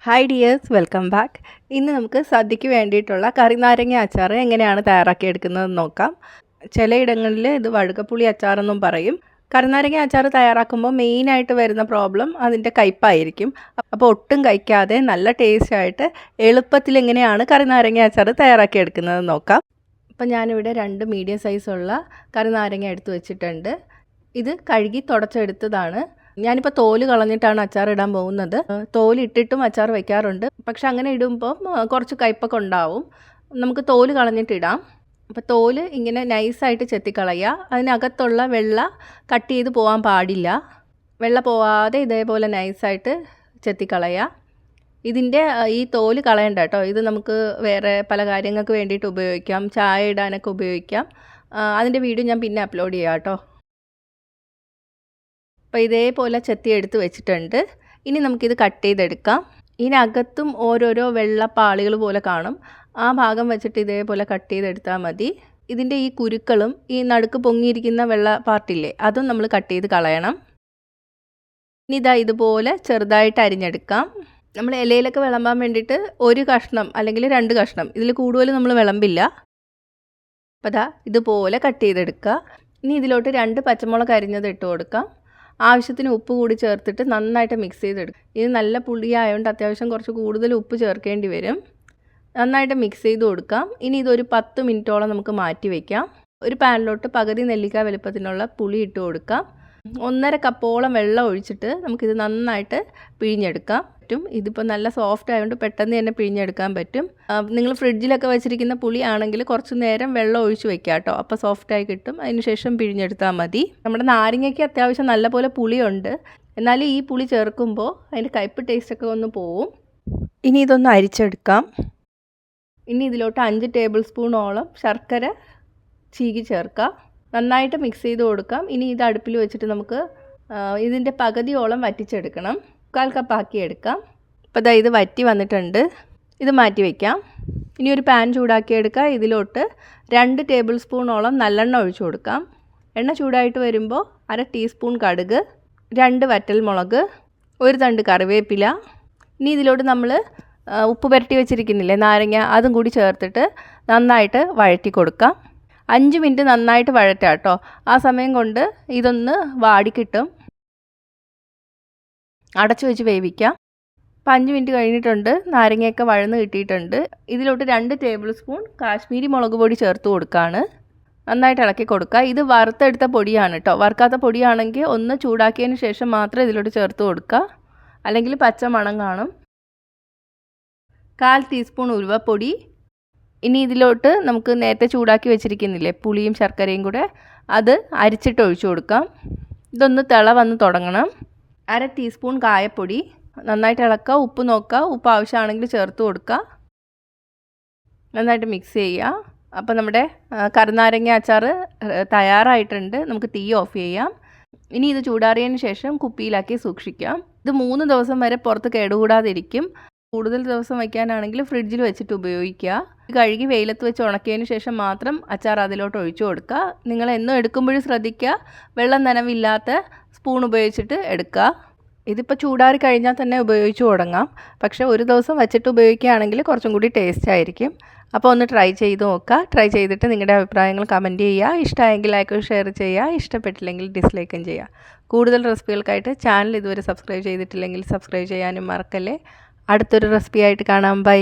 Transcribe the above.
Hi dears, welcome back. ഇന്ന് നമുക്ക് സദ്യയ്ക്ക് വേണ്ടിയിട്ടുള്ള കറിനാരങ്ങ അച്ചാർ എങ്ങനെയാണ് തയ്യാറാക്കിയെടുക്കുന്നതെന്ന് നോക്കാം. ചിലയിടങ്ങളിൽ ഇത് വഴുകപ്പുളി അച്ചാറെന്നും പറയും. കറിനാരങ്ങ അച്ചാർ തയ്യാറാക്കുമ്പോൾ മെയിനായിട്ട് വരുന്ന പ്രോബ്ലം അതിൻ്റെ കയ്പ്പായിരിക്കും. അപ്പോൾ ഒട്ടും കഴിക്കാതെ നല്ല ടേസ്റ്റായിട്ട് എളുപ്പത്തിൽ എങ്ങനെയാണ് കറിനാരങ്ങ അച്ചാർ തയ്യാറാക്കിയെടുക്കുന്നതെന്ന് നോക്കാം. അപ്പോൾ ഞാനിവിടെ 2 മീഡിയം സൈസുള്ള കറിനാരങ്ങ എടുത്ത് വെച്ചിട്ടുണ്ട്. ഇത് കഴുകി തുടച്ചെടുത്തതാണ്. ഞാനിപ്പോൾ തോല് കളഞ്ഞിട്ടാണ് അച്ചാർ ഇടാൻ പോകുന്നത്. തോലിട്ടിട്ടും അച്ചാർ വയ്ക്കാറുണ്ട്, പക്ഷെ അങ്ങനെ ഇടുമ്പം കുറച്ച് കയ്പ്പൊക്കെ ഉണ്ടാവും. നമുക്ക് തോല് കളഞ്ഞിട്ടിടാം. അപ്പോൾ തോല് ഇങ്ങനെ നൈസായിട്ട് ചെത്തിക്കളയുക. അതിനകത്തുള്ള വെള്ള കട്ട് ചെയ്ത് പോകാൻ പാടില്ല. വെള്ള പോവാതെ ഇതേപോലെ നൈസായിട്ട് ചെത്തിക്കളയുക. ഇതിൻ്റെ ഈ തോല് കളയണ്ട കേട്ടോ. ഇത് നമുക്ക് വേറെ പല കാര്യങ്ങൾക്ക് വേണ്ടിയിട്ട് ഉപയോഗിക്കാം. ചായ ഇടാനൊക്കെ ഉപയോഗിക്കാം. അതിൻ്റെ വീഡിയോ ഞാൻ പിന്നെ അപ്ലോഡ് ചെയ്യാം കേട്ടോ. അപ്പോൾ ഇതേപോലെ ചെത്തി എടുത്ത് വെച്ചിട്ടുണ്ട്. ഇനി നമുക്കിത് കട്ട് ചെയ്തെടുക്കാം. ഇതിനകത്തും ഓരോരോ വെള്ള പാളികൾ പോലെ കാണും. ആ ഭാഗം വെച്ചിട്ട് ഇതേപോലെ കട്ട് ചെയ്തെടുത്താൽ മതി. ഇതിൻ്റെ ഈ കുരുക്കളും ഈ നടുക്ക് പൊങ്ങിയിരിക്കുന്ന വെള്ള പാർട്ടില്ലേ, അതും നമ്മൾ കട്ട് ചെയ്ത് കളയണം. ഇനി ഇതുപോലെ ചെറുതായിട്ട് അരിഞ്ഞെടുക്കാം. നമ്മൾ ഇലയിലൊക്കെ വിളമ്പാൻ വേണ്ടിയിട്ട് 1 കഷ്ണം അല്ലെങ്കിൽ 2 കഷ്ണം, ഇതിൽ കൂടുതൽ നമ്മൾ വിളമ്പില്ല. അപ്പോൾ ഇതുപോലെ കട്ട് ചെയ്തെടുക്കുക. ഇനി ഇതിലോട്ട് 2 പച്ചമുളക് അരിഞ്ഞത് ഇട്ട് കൊടുക്കാം. ആവശ്യത്തിന് ഉപ്പ് കൂടി ചേർത്തിട്ട് നന്നായിട്ട് മിക്സ് ചെയ്തെടുക്കും. ഇത് നല്ല പുളിയായതുകൊണ്ട് അത്യാവശ്യം കുറച്ച് കൂടുതൽ ഉപ്പ് ചേർക്കേണ്ടി വരും. നന്നായിട്ട് മിക്സ് ചെയ്ത് കൊടുക്കാം. ഇനി ഇതൊരു 10 മിനിറ്റോളം നമുക്ക് മാറ്റി വയ്ക്കാം. ഒരു പാനിലോട്ട് പകുതി നെല്ലിക്ക വലുപ്പത്തിനുള്ള പുളി ഇട്ട് കൊടുക്കാം. 1.5 കപ്പോളം വെള്ളം ഒഴിച്ചിട്ട് നമുക്കിത് നന്നായിട്ട് പിഴിഞ്ഞെടുക്കാം പറ്റും. ഇതിപ്പോൾ നല്ല സോഫ്റ്റ് ആയതുകൊണ്ട് പെട്ടെന്ന് തന്നെ പിഴിഞ്ഞെടുക്കാൻ പറ്റും. നിങ്ങൾ ഫ്രിഡ്ജിലൊക്കെ വെച്ചിരിക്കുന്ന പുളി ആണെങ്കിൽ കുറച്ച് നേരം വെള്ളം ഒഴിച്ച് വെക്കുക കേട്ടോ. അപ്പോൾ സോഫ്റ്റായി കിട്ടും. അതിന് ശേഷം പിഴിഞ്ഞെടുത്താൽ മതി. നമ്മുടെ നാരങ്ങയ്ക്ക് അത്യാവശ്യം നല്ലപോലെ പുളിയുണ്ട്. എന്നാലും ഈ പുളി ചേർക്കുമ്പോൾ അതിൻ്റെ കയ്പ്പ് ടേസ്റ്റൊക്കെ ഒന്ന് പോവും. ഇനി ഇതൊന്ന് അരിച്ചെടുക്കാം. ഇനി ഇതിലോട്ട് 5 ടേബിൾ സ്പൂണോളം ശർക്കര ചീകി ചേർക്കാം. നന്നായിട്ട് മിക്സ് ചെയ്ത് കൊടുക്കാം. ഇനി ഇത് അടുപ്പിൽ വെച്ചിട്ട് നമുക്ക് ഇതിൻ്റെ പകുതിയോളം വറ്റിച്ചെടുക്കണം. 1/4 കപ്പാക്കി എടുക്കാം. അപ്പോൾ ഇത് വറ്റി വന്നിട്ടുണ്ട്. ഇത് മാറ്റി വയ്ക്കാം. ഇനി ഒരു പാൻ ചൂടാക്കി എടുക്കുക. ഇതിലോട്ട് 2 ടേബിൾ സ്പൂണോളം നല്ലെണ്ണ ഒഴിച്ചു കൊടുക്കാം. എണ്ണ ചൂടായിട്ട് വരുമ്പോൾ 1/2 ടീസ്പൂൺ കടുക്, 2 വറ്റൽമുളക്, 1 തണ്ട് കറിവേപ്പില. ഇനി ഇതിലോട്ട് നമ്മൾ ഉപ്പ് പുരട്ടി വെച്ചിരിക്കുന്നില്ലേ നാരങ്ങ, അതും കൂടി ചേർത്തിട്ട് നന്നായിട്ട് വഴറ്റി കൊടുക്കാം. 5 മിനിറ്റ് നന്നായിട്ട് വഴറ്റാം കേട്ടോ. ആ സമയം കൊണ്ട് ഇതൊന്ന് വാടിക്കിട്ടും. അടച്ചു വെച്ച് വേവിക്കാം. അപ്പോൾ 5 മിനിറ്റ് കഴിഞ്ഞിട്ടുണ്ട്. നാരങ്ങയൊക്കെ വഴന്ന് കിട്ടിയിട്ടുണ്ട്. ഇതിലോട്ട് 2 ടേബിൾ സ്പൂൺ കാശ്മീരി മുളക് പൊടി ചേർത്ത് കൊടുക്കുകയാണ്. നന്നായിട്ട് ഇളക്കി കൊടുക്കുക. ഇത് വറുത്തെടുത്ത പൊടിയാണ് കേട്ടോ. വറുക്കാത്ത പൊടിയാണെങ്കിൽ ഒന്ന് ചൂടാക്കിയതിന് ശേഷം മാത്രം ഇതിലോട്ട് ചേർത്ത് കൊടുക്കുക, അല്ലെങ്കിൽ പച്ച മണം കാണും. 1/4 ടീസ്പൂൺ ഉലുവപ്പൊടി. ഇനി ഇതിലോട്ട് നമുക്ക് നേരത്തെ ചൂടാക്കി വെച്ചിരിക്കുന്നില്ലേ പുളിയും ശർക്കരയും കൂടെ, അത് അരിച്ചിട്ട് ഒഴിച്ചു കൊടുക്കാം. ഇതൊന്ന് തിള വന്ന് തുടങ്ങണം. 1/2 ടീസ്പൂൺ കായപ്പൊടി. നന്നായിട്ട് ഇളക്കുക. ഉപ്പ് നോക്കുക. ഉപ്പ് ആവശ്യമാണെങ്കിൽ ചേർത്ത് കൊടുക്കുക. നന്നായിട്ട് മിക്സ് ചെയ്യുക. അപ്പോൾ നമ്മുടെ കറിനാരങ്ങ അച്ചാർ തയ്യാറായിട്ടുണ്ട്. നമുക്ക് തീ ഓഫ് ചെയ്യാം. ഇനി ഇത് ചൂടാറിയതിന് ശേഷം കുപ്പിയിലാക്കി സൂക്ഷിക്കാം. ഇത് 3 ദിവസം വരെ പുറത്ത് കേടുകൂടാതിരിക്കും. കൂടുതൽ ദിവസം വയ്ക്കാനാണെങ്കിൽ ഫ്രിഡ്ജിൽ വെച്ചിട്ട് ഉപയോഗിക്കുക. കഴുകി വെയിലത്ത് വെച്ച് ഉണക്കിയതിന് ശേഷം മാത്രം അച്ചാർ അതിലോട്ട് ഒഴിച്ചു കൊടുക്കുക. നിങ്ങൾ എന്നും എടുക്കുമ്പോഴും ശ്രദ്ധിക്കുക, വെള്ളം നനവില്ലാത്ത സ്പൂൺ ഉപയോഗിച്ചിട്ട് എടുക്കുക. ഇതിപ്പോൾ ചൂടാറി കഴിഞ്ഞാൽ തന്നെ ഉപയോഗിച്ച് തുടങ്ങാം. പക്ഷേ ഒരു ദിവസം വെച്ചിട്ട് ഉപയോഗിക്കുകയാണെങ്കിൽ കുറച്ചും കൂടി ടേസ്റ്റ് ആയിരിക്കും. അപ്പോൾ ഒന്ന് ട്രൈ ചെയ്ത് നോക്കുക. ട്രൈ ചെയ്തിട്ട് നിങ്ങളുടെ അഭിപ്രായങ്ങൾ കമൻറ്റ് ചെയ്യുക. ഇഷ്ടമായെങ്കിൽ ലൈക്ക് ഷെയർ ചെയ്യുക. ഇഷ്ടപ്പെട്ടില്ലെങ്കിൽ ഡിസ്ലൈക്കും ചെയ്യുക. കൂടുതൽ റെസിപ്പികൾക്കായിട്ട് ചാനൽ ഇതുവരെ സബ്സ്ക്രൈബ് ചെയ്തിട്ടില്ലെങ്കിൽ സബ്സ്ക്രൈബ് ചെയ്യാനും മറക്കല്ലേ. അടുത്തൊരു റെസിപ്പി ആയിട്ട് കാണാം. ബൈ.